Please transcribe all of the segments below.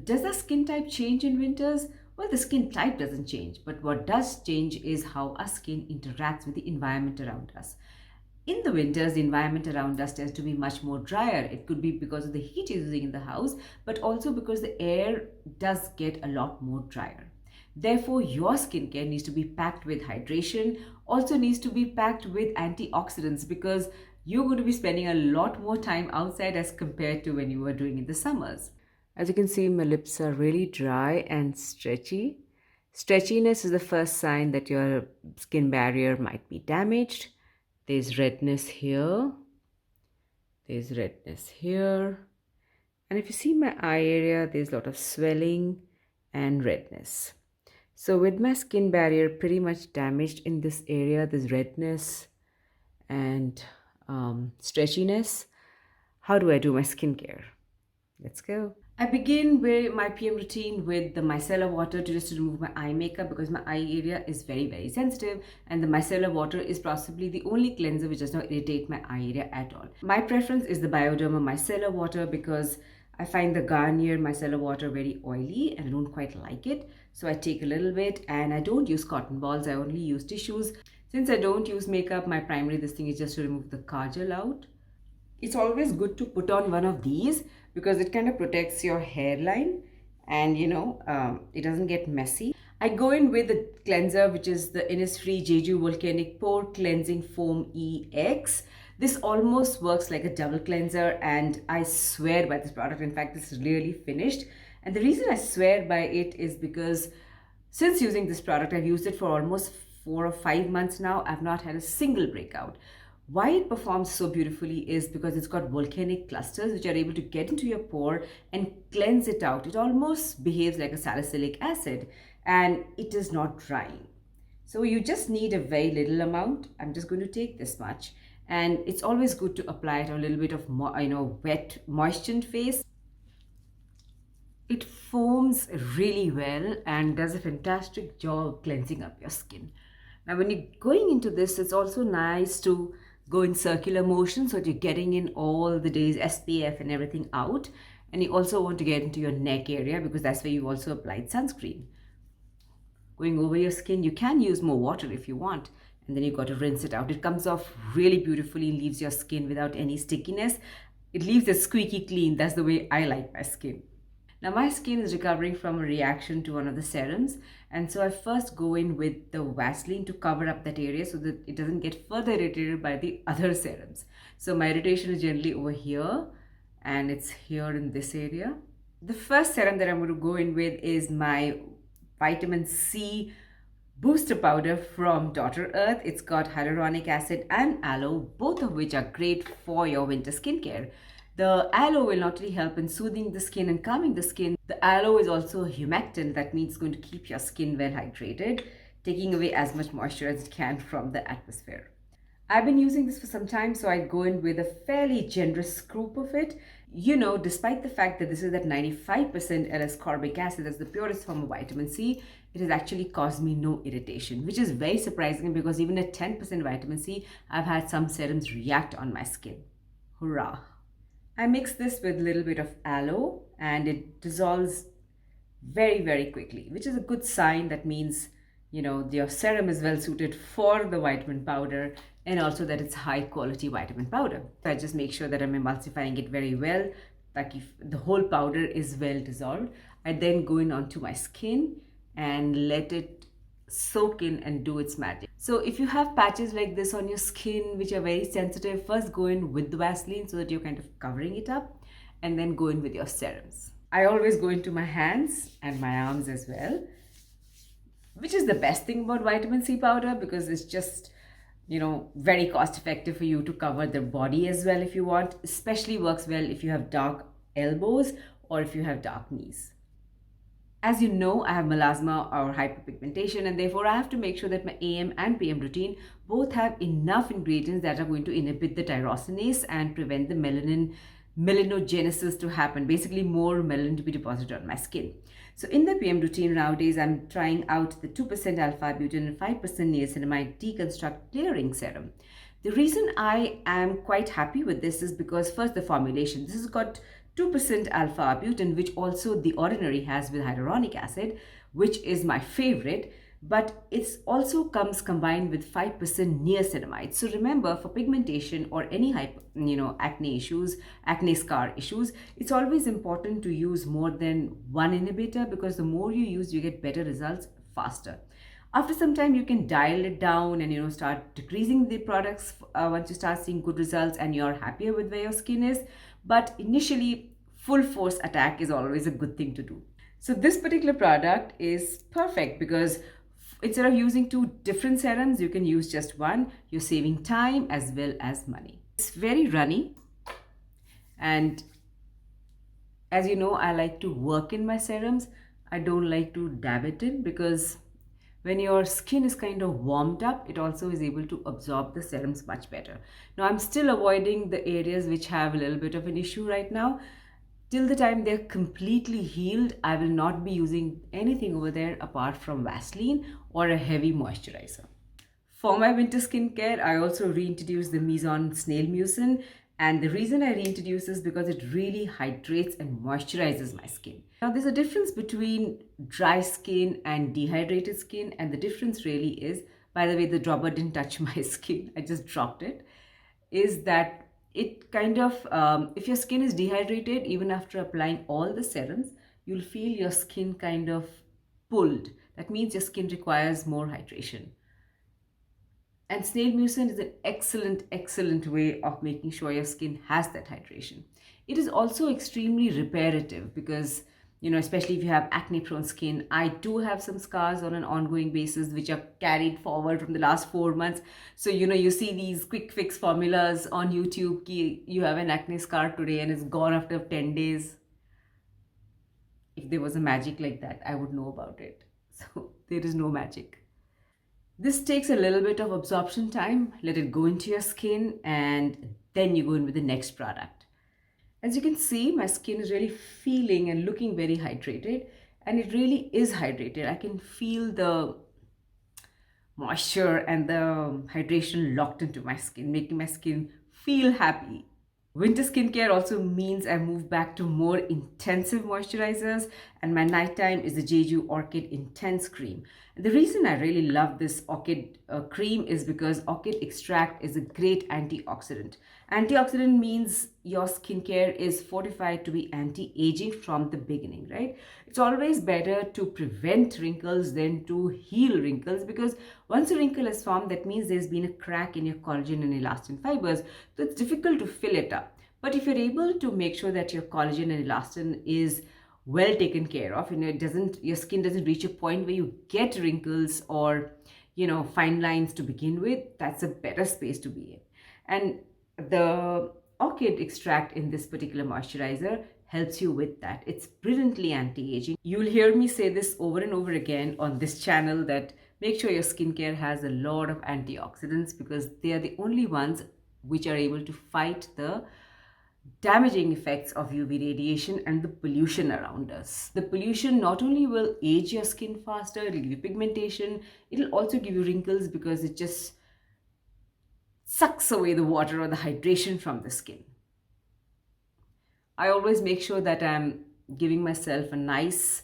Does the skin type change in winters? Well, the skin type doesn't change, but what does change is how our skin interacts with the environment around us. In the winters, the environment around us tends to be much more drier. It could be because of the heat you're using in the house, but also because the air does get a lot more drier. Therefore, your skincare needs to be packed with hydration, also needs to be packed with antioxidants because you're going to be spending a lot more time outside as compared to when you were doing in the summers. As you can see, my lips are really dry and stretchy. Stretchiness is the first sign that your skin barrier might be damaged. There's redness here, there's redness here, and if you see my eye area, there's a lot of swelling and redness. So with my skin barrier pretty much damaged in this area, there's redness and stretchiness, how do I do my skincare? Let's go. I begin with my PM routine with the micellar water to just remove my eye makeup because my eye area is very, very sensitive, and the micellar water is possibly the only cleanser which does not irritate my eye area at all. My preference is the Bioderma micellar water because I find the Garnier micellar water very oily and I don't quite like it. So I take a little bit, and I don't use cotton balls, I only use tissues. Since I don't use makeup, my primary this thing is just to remove the kajal out. It's always good to put on one of these because it kind of protects your hairline, and it doesn't get messy. I go in with the cleanser, which is the Innisfree Jeju Volcanic Pore Cleansing Foam EX. This almost works like a double cleanser, and I swear by this product. In fact, this is really finished. And the reason I swear by it is because since using this product, I've used it for almost 4 or 5 months now. I've not had a single breakout. Why it performs so beautifully is because it's got volcanic clusters which are able to get into your pore and cleanse it out. It almost behaves like a salicylic acid, and it is not drying. So you just need a very little amount. I'm just going to take this much, and it's always good to apply it on a little bit of wet, moistened face. It foams really well and does a fantastic job cleansing up your skin. Now, when you're going into this, it's also nice to go in circular motion so that you're getting in all the day's SPF and everything out. And you also want to get into your neck area because that's where you also applied sunscreen. Going over your skin, you can use more water if you want, and then you've got to rinse it out. It comes off really beautifully, leaves your skin without any stickiness. It leaves it squeaky clean. That's the way I like my skin. Now my skin is recovering from a reaction to one of the serums, and so I first go in with the Vaseline to cover up that area so that it doesn't get further irritated by the other serums. So my irritation is generally over here, and it's here in this area. The first serum that I'm going to go in with is my vitamin C booster powder from Dr. Earth. It's got hyaluronic acid and aloe, both of which are great for your winter skincare. The aloe will not only help in soothing the skin and calming the skin, the aloe is also a humectant. That means it's going to keep your skin well hydrated, taking away as much moisture as it can from the atmosphere. I've been using this for some time, so I go in with a fairly generous scoop of it. Despite the fact that this is at 95% L-ascorbic acid, that's the purest form of vitamin C, it has actually caused me no irritation, which is very surprising because even at 10% vitamin C, I've had some serums react on my skin. Hurrah! I mix this with a little bit of aloe, and it dissolves very, very quickly, which is a good sign. That means, your serum is well suited for the vitamin powder, and also that it's high quality vitamin powder. I just make sure that I'm emulsifying it very well, like if the whole powder is well dissolved. I then go in onto my skin and let it soak in and do its magic. So if you have patches like this on your skin which are very sensitive, first go in with the Vaseline so that you're kind of covering it up, and then go in with your serums. I always go into my hands and my arms as well, which is the best thing about vitamin C powder because it's just very cost effective for you to cover the body as well if you want. Especially works well if you have dark elbows or if you have dark knees. As you know, I have melasma or hyperpigmentation, and therefore I have to make sure that my AM and PM routine both have enough ingredients that are going to inhibit the tyrosinase and prevent the melanogenesis to happen, basically more melanin to be deposited on my skin. So in the PM routine nowadays, I'm trying out the 2% alpha-butane and 5% niacinamide deconstruct clearing serum. The reason I am quite happy with this is because first, the formulation. This has got 2% alpha arbutin, which also The Ordinary has with hyaluronic acid, which is my favorite, but it also comes combined with 5% niacinamide. So remember, for pigmentation or any acne issues, acne scar issues, it's always important to use more than one inhibitor, because the more you use, you get better results faster. After some time, you can dial it down and start decreasing the products once you start seeing good results and you're happier with where your skin is. But initially, full force attack is always a good thing to do. So this particular product is perfect because instead of using two different serums, you can use just one. You're saving time as well as money. It's very runny, and as you know, I like to work in my serums. I don't like to dab it in, because when your skin is kind of warmed up, it also is able to absorb the serums much better. Now, I'm still avoiding the areas which have a little bit of an issue right now. Till the time they're completely healed, I will not be using anything over there apart from Vaseline or a heavy moisturizer. For my winter skincare, I also reintroduced the Mizon Snail Mucin, and the reason I reintroduce is because it really hydrates and moisturizes my skin. Now, there's a difference between dry skin and dehydrated skin, and the difference really is, by the way, the dropper didn't touch my skin, I just dropped it, is that it kind of, if your skin is dehydrated, even after applying all the serums, you'll feel your skin kind of pulled. That means your skin requires more hydration. And snail mucin is an excellent way of making sure your skin has that hydration. It is also extremely reparative because, especially if you have acne prone skin. I do have some scars on an ongoing basis which are carried forward from the last 4 months. So, you see these quick fix formulas on YouTube. You have an acne scar today and it's gone after 10 days. If there was a magic like that, I would know about it. So there is no magic. This takes a little bit of absorption time. Let it go into your skin and then you go in with the next product. As you can see, my skin is really feeling and looking very hydrated, and it really is hydrated. I can feel the moisture and the hydration locked into my skin, making my skin feel happy. Winter skincare also means I move back to more intensive moisturizers, and my nighttime is the Jeju Orchid Intense Cream. And the reason I really love this Orchid cream is because Orchid extract is a great antioxidant. Antioxidant means your skincare is fortified to be anti-aging from the beginning, right? It's always better to prevent wrinkles than to heal wrinkles, because once a wrinkle is formed, that means there's been a crack in your collagen and elastin fibers, so it's difficult to fill it up. But if you're able to make sure that your collagen and elastin is well taken care of, your skin doesn't reach a point where you get wrinkles or fine lines to begin with, that's a better space to be in. And the Orchid extract in this particular moisturizer helps you with that. It's brilliantly anti-aging. You'll hear me say this over and over again on this channel, that make sure your skincare has a lot of antioxidants, because they are the only ones which are able to fight the damaging effects of UV radiation and the pollution around us. The pollution not only will age your skin faster, it'll give you pigmentation, it'll also give you wrinkles, because it just sucks away the water or the hydration from the skin. I always make sure that I'm giving myself a nice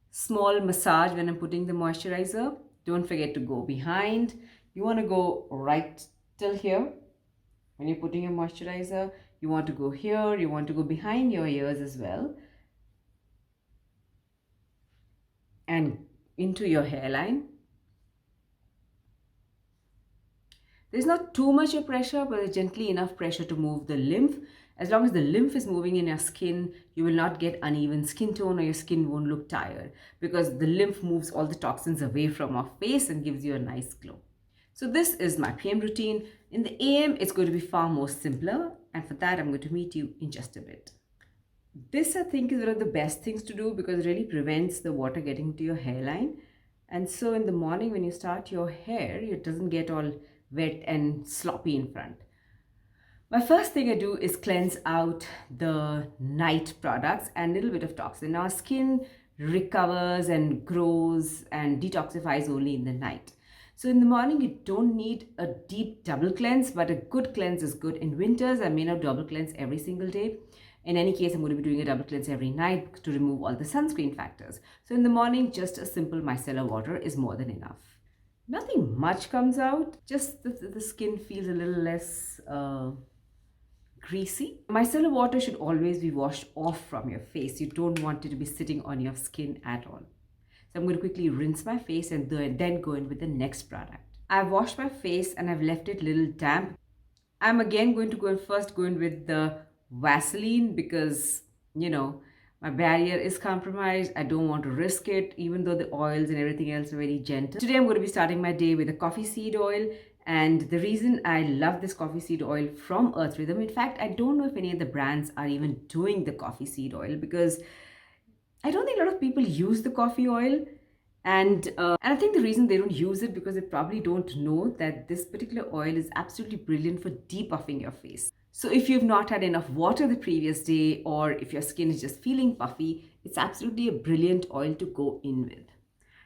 small massage when I'm putting the moisturizer. Don't forget to go behind. You want to go right till here when you're putting your moisturizer. You want to go here, you want to go behind your ears as well, and into your hairline. There's not too much of pressure, but there's gently enough pressure to move the lymph. As long as the lymph is moving in your skin, you will not get uneven skin tone, or your skin won't look tired, because the lymph moves all the toxins away from our face and gives you a nice glow. So this is my PM routine. In the AM, it's going to be far more simpler, and for that, I'm going to meet you in just a bit. This, I think, is one of the best things to do, because it really prevents the water getting to your hairline. And so in the morning when you start your hair, it doesn't get all wet and sloppy in front. My first thing I do is cleanse out the night products and a little bit of toxin. Now, our skin recovers and grows and detoxifies only in the night. So in the morning, you don't need a deep double cleanse, but a good cleanse is good. In winters, I may not double cleanse every single day. In any case, I'm going to be doing a double cleanse every night to remove all the sunscreen factors. So in the morning, just a simple micellar water is more than enough. Nothing much comes out, just the skin feels a little less greasy. Micellar water should always be washed off from your face. You don't want it to be sitting on your skin at all. So I'm going to quickly rinse my face and then go in with the next product. I've washed my face and I've left it a little damp. I'm again going to go in with the Vaseline because, my barrier is compromised. I don't want to risk it, even though the oils and everything else are very gentle. Today I'm going to be starting my day with a coffee seed oil. And the reason I love this coffee seed oil from Earth Rhythm, in fact, I don't know if any of the brands are even doing the coffee seed oil because I don't think a lot of people use the coffee oil. And I think the reason they don't use it because they probably don't know that this particular oil is absolutely brilliant for depuffing your face. So if you've not had enough water the previous day, or if your skin is just feeling puffy, it's absolutely a brilliant oil to go in with.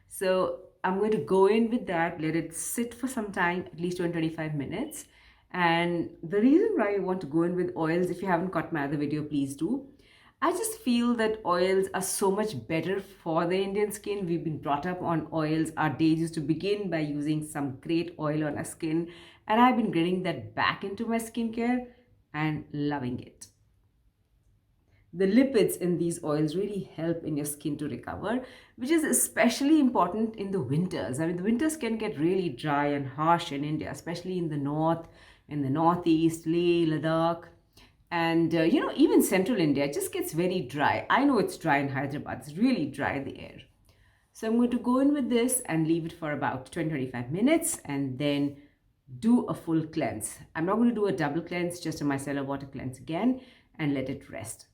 So I'm going to go in with that, let it sit for some time, at least 20-25 minutes. And the reason why I want to go in with oils, if you haven't caught my other video, please do. I just feel that oils are so much better for the Indian skin. We've been brought up on oils. Our days used to begin by using some great oil on our skin. And I've been getting that back into my skincare and loving it. The lipids in these oils really help in your skin to recover, which is especially important in the winters. I mean, the winters can get really dry and harsh in India, especially in the north, in the northeast, Leh, Ladakh, and even central India. It just gets very dry. I know it's dry in Hyderabad. It's really dry, the air. So I'm going to go in with this and leave it for about 20-25 minutes and then do a full cleanse. I'm not going to do a double cleanse, just a micellar water cleanse again and let it rest.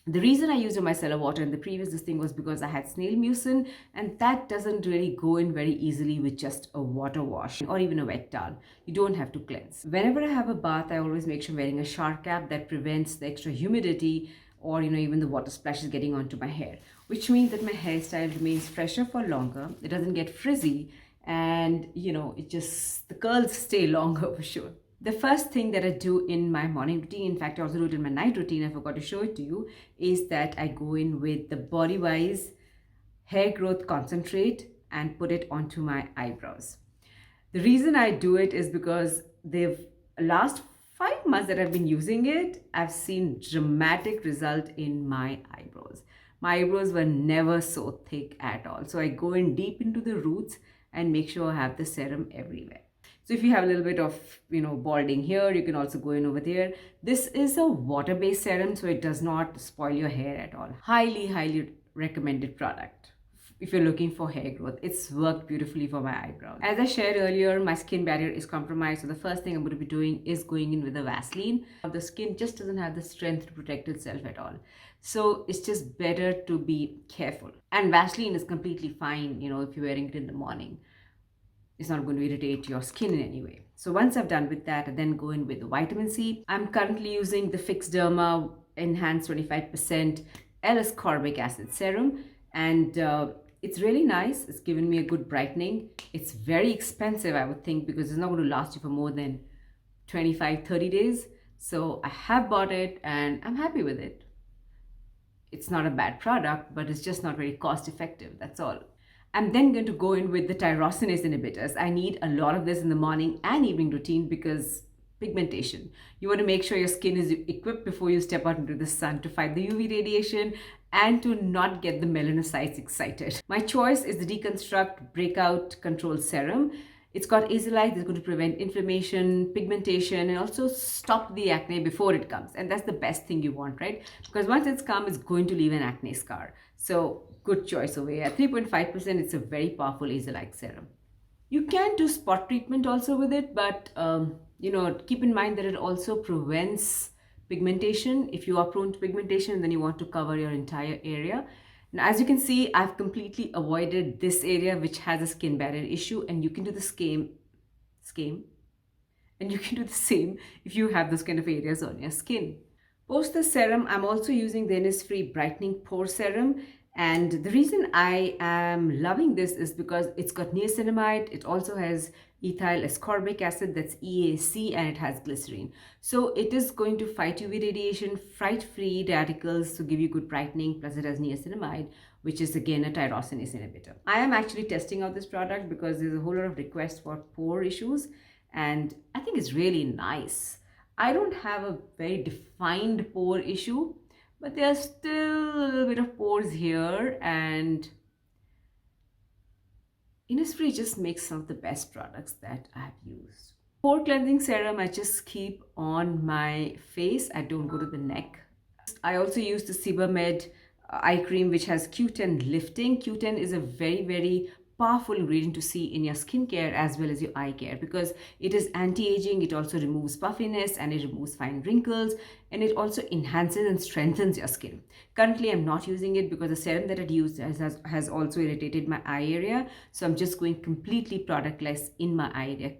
The reason I used a micellar water in the previous thing was because I had snail mucin, and that doesn't really go in very easily with just a water wash or even a wet towel. You don't have to cleanse. Whenever I have a bath, I always make sure I'm wearing a shower cap that prevents the extra humidity or even the water splashes getting onto my hair, which means that my hairstyle remains fresher for longer. It doesn't get frizzy, and the curls stay longer for sure. The first thing that I do in my morning routine, in fact I also do it in my night routine, I forgot to show it to you, is that I go in with the Bodywise hair growth concentrate and put it onto my eyebrows. The reason I do it is because last 5 months that I've been using it, I've seen dramatic result in my eyebrows. My eyebrows were never so thick at all. So I go in deep into the roots and make sure I have the serum everywhere. So if you have a little bit of, balding here, you can also go in over there. This is a water-based serum, so it does not spoil your hair at all. Highly, highly recommended product if you're looking for hair growth. It's worked beautifully for my eyebrows. As I shared earlier, my skin barrier is compromised. So the first thing I'm going to be doing is going in with a Vaseline. The skin just doesn't have the strength to protect itself at all. So it's just better to be careful. And Vaseline is completely fine, if you're wearing it in the morning. It's not going to irritate your skin in any way. So once I've done with that, I then go in with the vitamin C. I'm currently using the Fix Derma Enhanced 25% L-ascorbic acid serum, and it's really nice. It's given me a good brightening. It's very expensive, I would think, because it's not going to last you for more than 25-30 days. So I have bought it and I'm happy with it. It's not a bad product, but it's just not very cost effective. That's all. I'm then going to go in with the tyrosinase inhibitors. I need a lot of this in the morning and evening routine because pigmentation. You want to make sure your skin is equipped before you step out into the sun to fight the UV radiation and to not get the melanocytes excited. My choice is the Deconstruct Breakout Control Serum. It's got azolite that's going to prevent inflammation, pigmentation, and also stop the acne before it comes. And that's the best thing you want, right? Because once it's come, it's going to leave an acne scar. So good choice over here. At 3.5%, it's a very powerful azolite serum. You can do spot treatment also with it, but keep in mind that it also prevents pigmentation. If you are prone to pigmentation, then you want to cover your entire area. Now, as you can see, I've completely avoided this area which has a skin barrier issue, and you can do the same if you have those kind of areas on your skin. Post the serum, I'm also using the Innisfree Brightening Pore Serum, And the reason I am loving this is because it's got niacinamide, it also has ethyl ascorbic acid, that's EAC, and it has glycerine. So it is going to fight UV radiation, fight free radicals to give you good brightening, plus it has niacinamide, which is again a tyrosinase inhibitor. I am actually testing out this product because there's a whole lot of requests for pore issues, and I think it's really nice. I don't have a very defined pore issue, but there's still a little bit of pores here, and Innisfree just makes some of the best products that I've used. Pore cleansing serum I just keep on my face. I don't go to the neck. I also use the Sebamed eye cream, which has Q10 lifting. Q10 is a very powerful ingredient to see in your skincare as well as your eye care, because it is anti-aging, it also removes puffiness and it removes fine wrinkles, and it also enhances and strengthens your skin. Currently I'm not using it because the serum that I'd used has also irritated my eye area, so I'm just going completely productless in my eye area.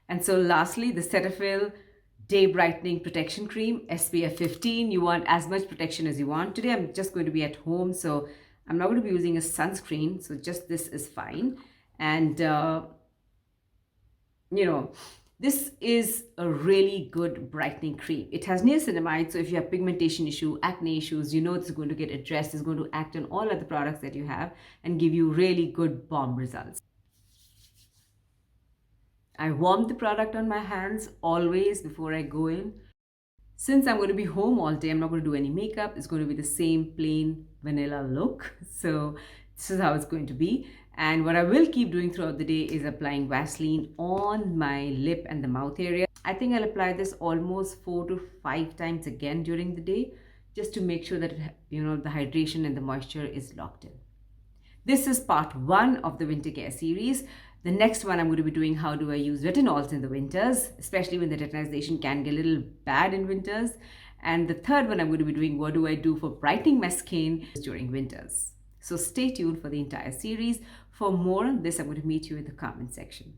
And so lastly, the Cetaphil Day Brightening Protection Cream, SPF 15. You want as much protection as you want. Today I'm just going to be at home, so I'm not going to be using a sunscreen, so just this is fine. And this is a really good brightening cream. It has niacinamide, so if you have pigmentation issue, acne issues, it's going to get addressed. It's going to act on all other products that you have and give you really good bomb results. I warm the product on my hands always before I go in. Since I'm going to be home all day, I'm not going to do any makeup. It's going to be the same plain vanilla look. So this is how it's going to be. And what I will keep doing throughout the day is applying Vaseline on my lip and the mouth area. I think I'll apply this almost 4 to 5 times again during the day, just to make sure that the hydration and the moisture is locked in. This is part 1 of the winter care series. The next one I'm going to be doing how do I use retinols in the winters, especially when the retinization can get a little bad in winters. And the third one I'm going to be doing what do I do for brightening my skin during winters. So stay tuned for the entire series. For more on this, I'm going to meet you in the comment section.